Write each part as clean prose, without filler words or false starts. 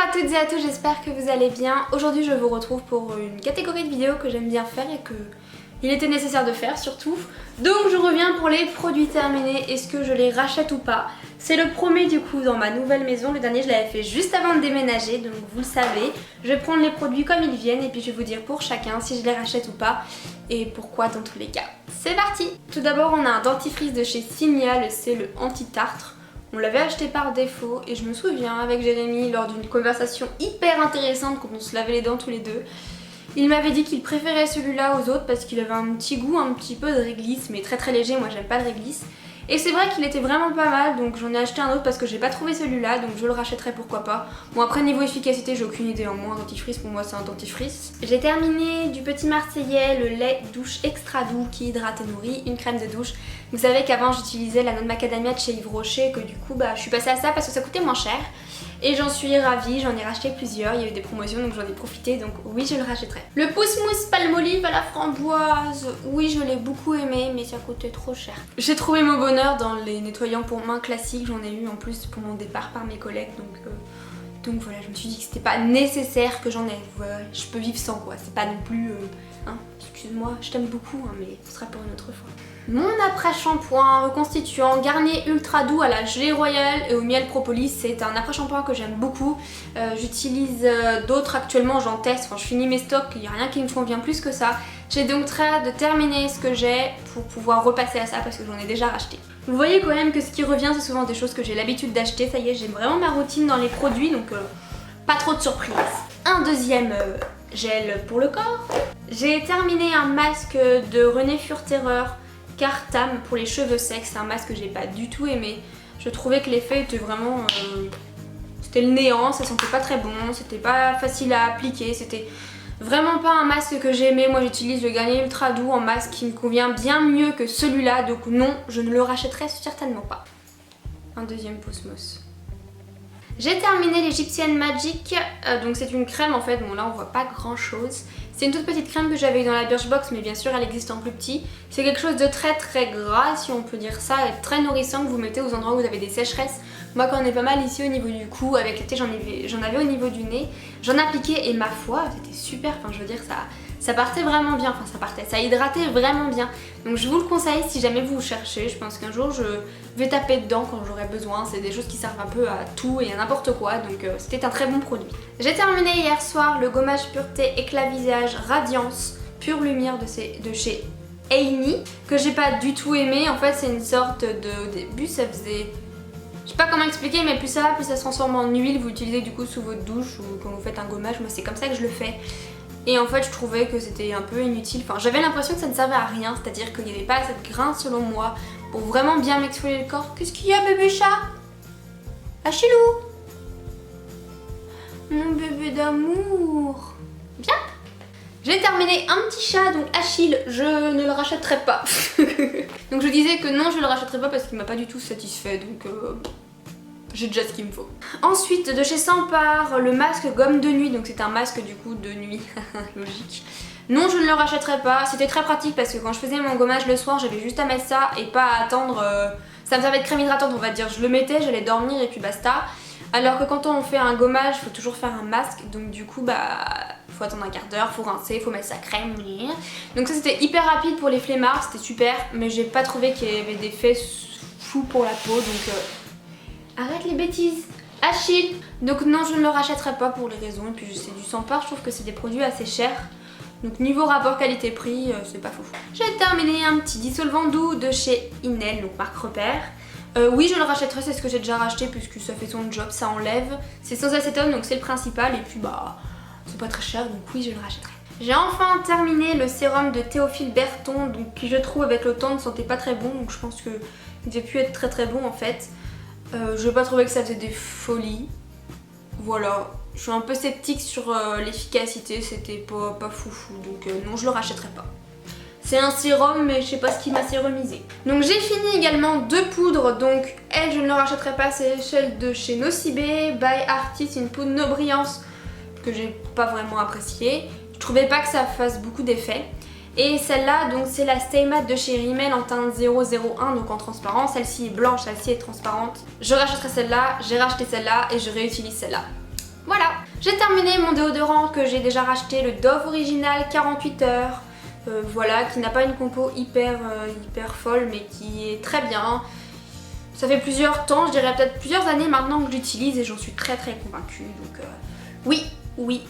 à toutes et à tous, j'espère que vous allez bien. Aujourd'hui je vous retrouve pour une catégorie de vidéos que j'aime bien faire et que il était nécessaire de faire surtout. Donc je reviens pour les produits terminés, est-ce que je les rachète ou pas. C'est le premier du coup dans ma nouvelle maison, le dernier je l'avais fait juste avant de déménager, donc vous le savez. Je vais prendre les produits comme ils viennent et puis je vais vous dire pour chacun si je les rachète ou pas et pourquoi dans tous les cas. C'est parti. Tout d'abord on a un dentifrice de chez Signal, c'est le anti-tartre. On l'avait acheté par défaut et je me souviens avec Jérémy lors d'une conversation hyper intéressante quand on se lavait les dents tous les deux. Il m'avait dit qu'il préférait celui-là aux autres parce qu'il avait un petit goût un petit peu de réglisse mais très léger, moi j'aime pas de réglisse. Et c'est vrai qu'il était vraiment pas mal donc j'en ai acheté un autre parce que j'ai pas trouvé celui-là donc je le rachèterai pourquoi pas. Bon après niveau efficacité j'ai aucune idée, moi un dentifrice pour moi c'est un dentifrice. J'ai terminé du petit marseillais le lait douche extra doux qui hydrate et nourrit, une crème de douche. Vous savez qu'avant j'utilisais la noix de macadamia de chez Yves Rocher que du coup je suis passée à ça parce que ça coûtait moins cher. Et j'en suis ravie, j'en ai racheté plusieurs, il y a eu des promotions donc j'en ai profité donc oui je le rachèterai. Le pousse-mousse Palmolive à la framboise, oui je l'ai beaucoup aimé mais ça coûtait trop cher. J'ai trouvé mon bonheur dans les nettoyants pour mains classiques, j'en ai eu en plus pour mon départ par mes collègues donc voilà, je me suis dit que c'était pas nécessaire que j'en ai, voilà, je peux vivre sans quoi, c'est pas non plus, excuse-moi, je t'aime beaucoup mais ce sera pour une autre fois. Mon après-shampoing reconstituant Garnier Ultra Doux à la gelée royale et au miel propolis, c'est un après-shampoing que j'aime beaucoup. J'utilise d'autres actuellement, j'en teste, enfin je finis mes stocks, il n'y a rien qui me convient plus que ça. J'ai donc très hâte de terminer ce que j'ai pour pouvoir repasser à ça parce que j'en ai déjà racheté. Vous voyez quand même que ce qui revient c'est souvent des choses que j'ai l'habitude d'acheter, ça y est j'ai vraiment ma routine dans les produits donc pas trop de surprises. Un deuxième gel pour le corps. J'ai terminé un masque de René Furterer Cartam pour les cheveux secs, c'est un masque que j'ai pas du tout aimé. Je trouvais que l'effet était vraiment... c'était le néant, ça sentait pas très bon, c'était pas facile à appliquer, c'était vraiment pas un masque que j'aimais. Moi j'utilise le Garnier Ultra Doux en masque qui me convient bien mieux que celui-là, donc non, je ne le rachèterai certainement pas. Un deuxième pouce-mousse. J'ai terminé l'Egyptian Magic, donc c'est une crème en fait, bon là on voit pas grand chose. C'est une toute petite crème que j'avais eu dans la Birchbox mais bien sûr elle existe en plus petit. C'est quelque chose de très gras si on peut dire ça, et très nourrissant que vous mettez aux endroits où vous avez des sécheresses. Moi quand on est pas mal ici au niveau du cou, avec l'été j'en avais au niveau du nez, j'en appliquais et ma foi c'était super, enfin je veux dire ça partait vraiment bien, ça hydratait vraiment bien. Donc je vous le conseille si jamais vous cherchez, je pense qu'un jour je vais taper dedans quand j'aurai besoin, c'est des choses qui servent un peu à tout et à n'importe quoi, donc c'était un très bon produit. J'ai terminé hier soir le gommage pureté éclat visage Radiance Pure Lumière de chez Aini, que j'ai pas du tout aimé, en fait c'est une sorte de... Au début ça faisait... Je sais pas comment expliquer mais plus ça va, plus ça se transforme en huile, vous l'utilisez du coup sous votre douche ou quand vous faites un gommage, moi c'est comme ça que je le fais. Et en fait je trouvais que c'était un peu inutile, enfin j'avais l'impression que ça ne servait à rien, c'est-à-dire qu'il n'y avait pas assez de grain selon moi pour vraiment bien m'exfolier le corps. Qu'est-ce qu'il y a bébé chat? Achillou, mon bébé d'amour. Viens. J'ai terminé un petit chat, donc Achille, je ne le rachèterai pas. Donc je disais que non je le rachèterai pas parce qu'il m'a pas du tout satisfait, donc j'ai déjà ce qu'il me faut. Ensuite de chez Sampar, le masque gomme de nuit, donc c'est un masque du coup de nuit, logique. Non je ne le rachèterai pas, c'était très pratique parce que quand je faisais mon gommage le soir j'avais juste à mettre ça et pas à attendre, ça me servait de crème hydratante on va dire, je le mettais, j'allais dormir et puis basta. Alors que quand on fait un gommage, il faut toujours faire un masque, donc du coup faut attendre un quart d'heure, faut rincer, faut mettre sa crème. Donc ça c'était hyper rapide pour les flemmards, c'était super, mais j'ai pas trouvé qu'il y avait d'effet fou pour la peau, donc arrête les bêtises. Achille, donc non je ne le rachèterai pas pour les raisons, et puis c'est du Sampar, je trouve que c'est des produits assez chers. Donc niveau rapport qualité-prix, c'est pas fou. J'ai terminé un petit dissolvant doux de chez Inel, donc marque Repère. Oui je le rachèterai, c'est ce que j'ai déjà racheté puisque ça fait son job, ça enlève. C'est sans acétone donc c'est le principal et puis c'est pas très cher donc oui je le rachèterai. J'ai enfin terminé le sérum de Théophile Berton donc, qui je trouve avec le temps ne sentait pas très bon donc je pense qu'il devait plus être très bon en fait. Je n'ai pas trouvé que ça faisait des folies. Voilà, je suis un peu sceptique sur l'efficacité, c'était pas foufou donc non je le rachèterai pas. C'est un sérum mais je sais pas ce qui m'a sérumisé. Donc j'ai fini également deux poudres, donc elle je ne le rachèterai pas, c'est celle de chez Nocibé by Artis, une poudre No Brillance que j'ai pas vraiment appréciée. Je trouvais pas que ça fasse beaucoup d'effet. Et celle-là donc c'est la Stay Matte de chez Rimmel en teinte 001 donc en transparent, celle-ci est blanche, celle-ci est transparente. Je rachèterai celle-là, j'ai racheté celle-là et je réutilise celle-là. Voilà. J'ai terminé mon déodorant que j'ai déjà racheté, le Dove Original 48 heures. Voilà, qui n'a pas une compo hyper folle mais qui est très bien. Ça fait plusieurs temps, je dirais peut-être plusieurs années maintenant que je l'utilise et j'en suis très convaincue. Donc oui.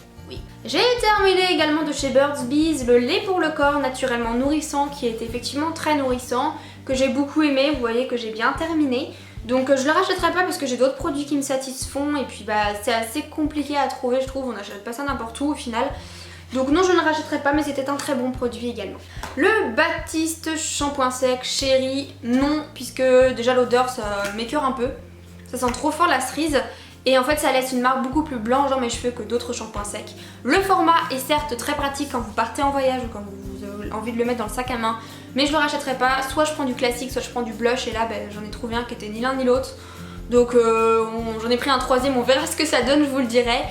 J'ai terminé également de chez Burt's Bees le lait pour le corps naturellement nourrissant qui est effectivement très nourrissant, que j'ai beaucoup aimé, vous voyez que j'ai bien terminé. Donc je le rachèterai pas parce que j'ai d'autres produits qui me satisfont et puis c'est assez compliqué à trouver je trouve, on n'achète pas ça n'importe où au final. Donc non je ne rachèterai pas mais c'était un très bon produit également. Le Baptiste shampoing sec chéri, non puisque déjà l'odeur ça m'écœure un peu. Ça sent trop fort la cerise et en fait ça laisse une marque beaucoup plus blanche dans mes cheveux que d'autres shampoings secs. Le format est certes très pratique quand vous partez en voyage ou quand vous avez envie de le mettre dans le sac à main, mais je le rachèterai pas, soit je prends du classique soit je prends du blush et là j'en ai trouvé un qui était ni l'un ni l'autre. Donc j'en ai pris un troisième, on verra ce que ça donne, je vous le dirai.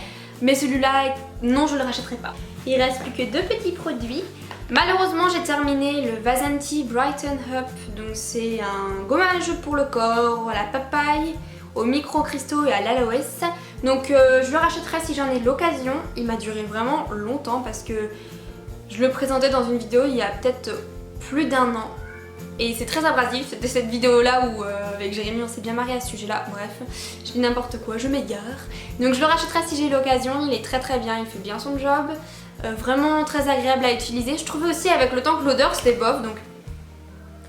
Mais celui-là, non je le rachèterai pas. Il reste plus que deux petits produits. Malheureusement j'ai terminé le Vasanti Brighten Up. Donc c'est un gommage pour le corps, à la papaye, aux micro-cristaux et à l'aloès. Donc je le rachèterai si j'en ai l'occasion. Il m'a duré vraiment longtemps parce que je le présentais dans une vidéo il y a peut-être plus d'1 an. Et c'est très abrasif, c'était cette vidéo là où avec Jérémy on s'est bien marré à ce sujet là, bref, je dis n'importe quoi, je m'égare. Donc je le rachèterai si j'ai l'occasion, il est très bien, il fait bien son job, vraiment très agréable à utiliser. Je trouvais aussi avec le temps que l'odeur c'était bof, donc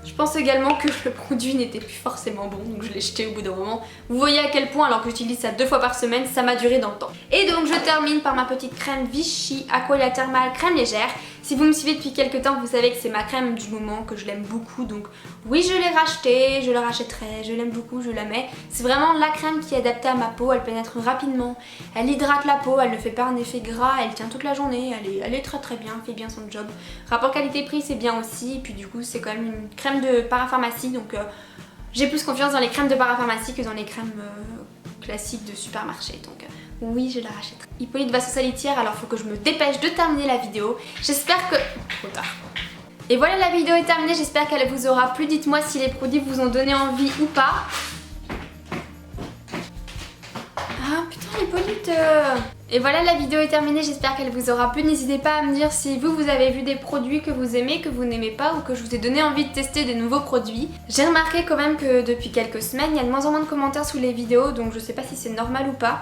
je pense également que le produit n'était plus forcément bon, donc je l'ai jeté au bout d'un moment. Vous voyez à quel point alors que j'utilise ça 2 fois par semaine, ça m'a duré dans le temps. Et donc je termine par ma petite crème Vichy Aqualia Thermal crème légère. Si vous me suivez depuis quelques temps, vous savez que c'est ma crème du moment, que je l'aime beaucoup. Donc oui, je l'ai rachetée, je la rachèterai, je l'aime beaucoup, je la mets. C'est vraiment la crème qui est adaptée à ma peau, elle pénètre rapidement, elle hydrate la peau, elle ne fait pas un effet gras, elle tient toute la journée, elle est très bien, elle fait bien son job. Rapport qualité-prix c'est bien aussi, et puis du coup c'est quand même une crème de parapharmacie, donc j'ai plus confiance dans les crèmes de parapharmacie que dans les crèmes classiques de supermarché. Donc oui, je la rachèterai. Hippolyte va se salitière, alors faut que je me dépêche de terminer la vidéo. J'espère que... Trop tard. Et voilà, la vidéo est terminée, j'espère qu'elle vous aura plu. Dites-moi si les produits vous ont donné envie ou pas. Ah putain, Hippolyte Et voilà, la vidéo est terminée, j'espère qu'elle vous aura plu. N'hésitez pas à me dire si vous avez vu des produits que vous aimez, que vous n'aimez pas ou que je vous ai donné envie de tester des nouveaux produits. J'ai remarqué quand même que depuis quelques semaines, il y a de moins en moins de commentaires sous les vidéos, donc je sais pas si c'est normal ou pas.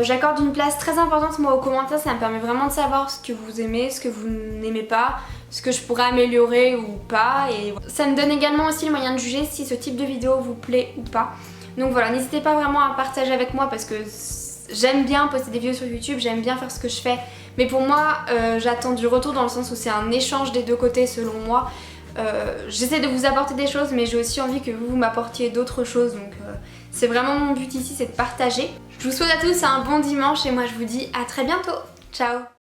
J'accorde une place très importante moi aux commentaires, ça me permet vraiment de savoir ce que vous aimez, ce que vous n'aimez pas, ce que je pourrais améliorer ou pas. Et ça me donne également aussi le moyen de juger si ce type de vidéo vous plaît ou pas. Donc voilà, n'hésitez pas vraiment à partager avec moi parce que j'aime bien poster des vidéos sur YouTube, j'aime bien faire ce que je fais. Mais pour moi, j'attends du retour dans le sens où c'est un échange des deux côtés selon moi. J'essaie de vous apporter des choses mais j'ai aussi envie que vous m'apportiez d'autres choses. Donc c'est vraiment mon but ici, c'est de partager. Je vous souhaite à tous un bon dimanche et moi je vous dis à très bientôt. Ciao!